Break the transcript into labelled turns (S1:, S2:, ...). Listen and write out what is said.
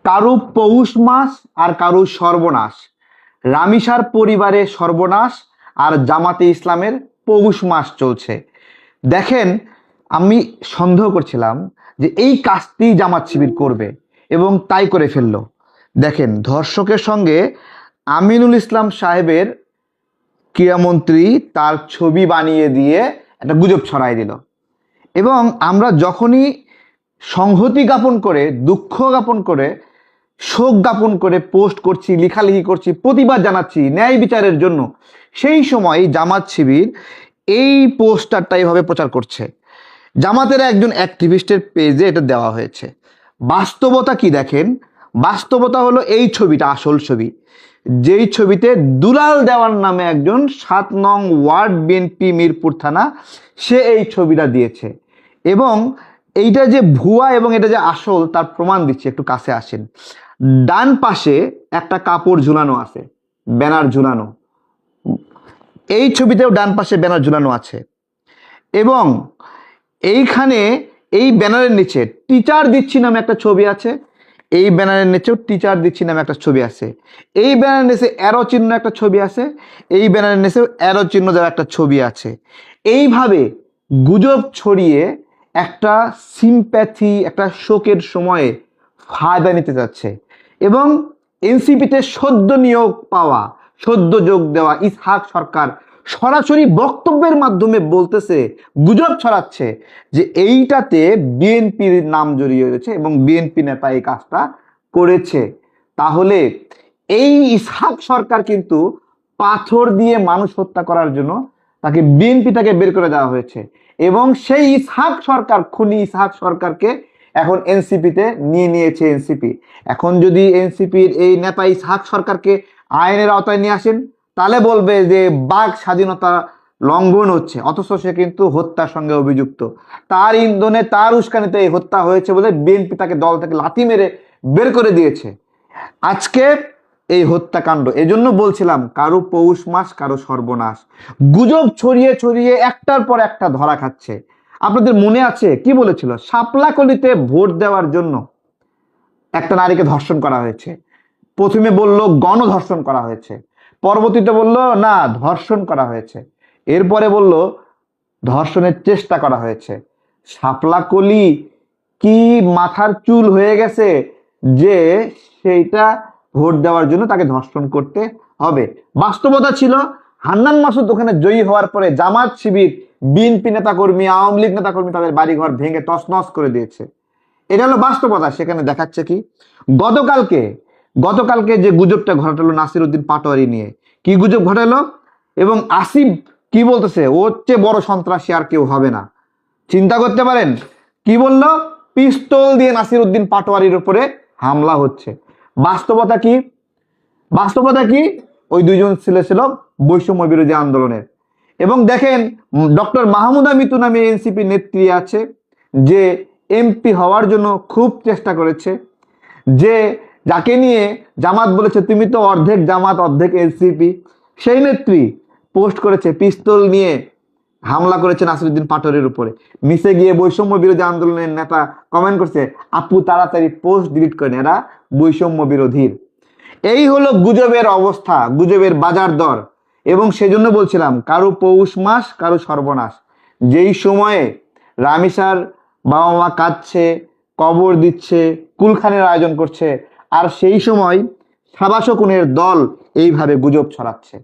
S1: কারো পৌষ মাস আর কারো সর্বনাশ, রামিসার পরিবারে সর্বনাশ আর জামাতে ইসলামের পৌষ মাস চলছে। দেখেন, আমি সন্দেহ করছিলাম যে এই কাজটি জামাত শিবির করবে এবং তাই করে ফেললো। দেখেন, ধর্ষকের সঙ্গে আমিনুল ইসলাম সাহেবের ক্রীড়ামন্ত্রী তার ছবি বানিয়ে দিয়ে একটা গুজব ছড়াই দিল। এবং আমরা যখনই সংহতি জ্ঞাপন করে, দুঃখ জ্ঞাপন করে, শোক জ্ঞাপন করে পোস্ট করছি, লেখালেখি করছি, প্রতিবাদ জানাচ্ছি ন্যায় বিচারের জন্য, সেই সময় জামাত শিবির এই পোস্টারটা এইভাবে প্রচার করছে। জামাতের একজন অ্যাক্টিভিস্টের পেজে এটা দেওয়া হয়েছে। বাস্তবতা কি দেখেন, বাস্তবতা হলো এই ছবিটা আসল ছবি, যেই ছবিতে দুলাল দেওয়ান নামে একজন 7 নং ওয়ার্ড বিএনপি মিরপুর থানা, সে এই ছবিটা দিয়েছে। এবং এইটা যে ভুয়া এবং এটা যে আসল তার প্রমাণ দিচ্ছে। একটু কাছে আসেন। ডান পাশে একটা কাপড় ঝুলানো আছে, ব্যানার ঝুলানো। এই ছবিতেও ডান পাশে ব্যানার ঝুলানো আছে। এবং এইখানে এই ব্যানারের নিচে টিচার দিচ্ছি নামে একটা ছবি আছে, এই ব্যানারের নিচেও টিচার দিচ্ছি নামে একটা ছবি আছে, এই ব্যানারের নিচে অ্যারো চিহ্ন একটা ছবি আছে, এই ব্যানারের নিচেও অ্যারো চিহ্ন দেওয়া একটা ছবি আছে। এইভাবে গুজব ছড়িয়ে একটা সিম্প্যাথি, একটা শোকের সময়ে ফায়দা নিতে যাচ্ছে। এবং এনসিপিতে সদ্য নিয়োগ পাওয়া, সদ্য যোগ দেওয়া ইসহাক সরকার সরাসরি বক্তব্যের মাধ্যমে বলতেছে, গুজব ছড়াচ্ছে যে এইটাতে বিএনপির নাম জড়িয়ে রয়েছে এবং বিএনপি নেতা এই কাজটা করেছে। তাহলে এই ইসহাক সরকার কিন্তু পাথর দিয়ে মানুষ হত্যা করার জন্য তাকে বিএনপি থেকে বের করে দেওয়া হয়েছে। এবং সেই ইসহাক সরকার, খুনি ইসহাক সরকারকে এখন এনসিপিতে নিয়ে নিয়েছে এনসিপি। এখন যদি এনসিপির এই নেতা ইসহাক সরকারকে আইনের আওতায় নিয়ে আসেন, তাহলে বলবে যে বাক স্বাধীনতা লঙ্ঘন হচ্ছে, অথচ সে কিন্তু হত্যার সঙ্গে অভিযুক্ত। তার ইন্ধনে, তার উস্কানিতে এই হত্যা হয়েছে বলে বিএনপি তাকে দল থেকে লাথি মেরে বের করে দিয়েছে। আজকে এই হত্যাকাণ্ড, এজন্য বলছিলাম কারো পৌষ মাস কারো সর্বনাশ। গুজব ছড়িয়ে ছড়িয়ে একটার পর একটা ধরা খাচ্ছে। আপনাদের মনে আছে কি বলেছিল? শাপলাকলিতে ভোট দেওয়ার জন্য একটা নারীকে ধর্ষণ করা হয়েছে। প্রথমে বলল গণধর্ষণ করা হয়েছে, পরবর্তীতে বলল না ধর্ষণ করা হয়েছে, এরপরে বলল ধর্ষণের চেষ্টা করা হয়েছে। শাপলাকলি কি মাথার চুল হয়ে গেছে যে সেইটা ভোট দেওয়ার জন্য তাকে ধর্ষণ করতে হবে? বাস্তবতা ছিল হান্নান মাসুদ ওখানে জয়ী হওয়ার পরে জামাত শিবির, বিএনপি নেতাকর্মী, আওয়ামী লীগ নেতাকর্মী তাদের বাড়িঘর ভেঙে তছনছ করে দিয়েছে। এটা হলো বাস্তবতা। সেখানে দেখাচ্ছে কি, গতকালকে যে গুজবটা ঘটালো নাসির উদ্দিন পাটোয়ারি নিয়ে, কি গুজব ঘটালো? এবং আসিফ কি বলতেছে, ওর চেয়ে বড় সন্ত্রাসী আর কেউ হবে না। চিন্তা করতে পারেন কি বললো? পিস্তল দিয়ে নাসির উদ্দিন পাটোয়ারির উপরে হামলা হচ্ছে। বাস্তবতা কি? বাস্তবতা কি? ওই দুইজন ছেলে ছিল বৈষম্য বিরোধী আন্দোলনের। এবং দেখেন, ডক্টর মাহমুদা মিতু নামে এনসিপি নেত্রী আছে, যে এমপি হওয়ার জন্য খুব চেষ্টা করেছে, যে যাকে নিয়ে জামাত বলেছে তুমি তো অর্ধেক জামাত অর্ধেক এনসিপি, সেই নেত্রী পোস্ট করেছে পিস্তল নিয়ে হামলা করেছে নাসিরউদ্দিন পাটোয়ারির উপরে। মিশে গিয়ে বৈষম্য বিরোধী আন্দোলনের নেতা কমেন্ট করছে, আপু তাড়াতাড়ি পোস্ট ডিলিট করেন, এরা বৈষম্য বিরোধীর। এই হলো গুজবের অবস্থা, গুজবের বাজার দর। এবং সেজন্য বলছিলাম কারো পৌষ মাস কারো সর্বনাশ। যেই সময়ে রামিসার বাবা মা কাঁদছে, কবর দিচ্ছে, কুলখানের আয়োজন করছে, আর সেই সময় সাবাসকনের দল এইভাবে গুজব ছড়াচ্ছে।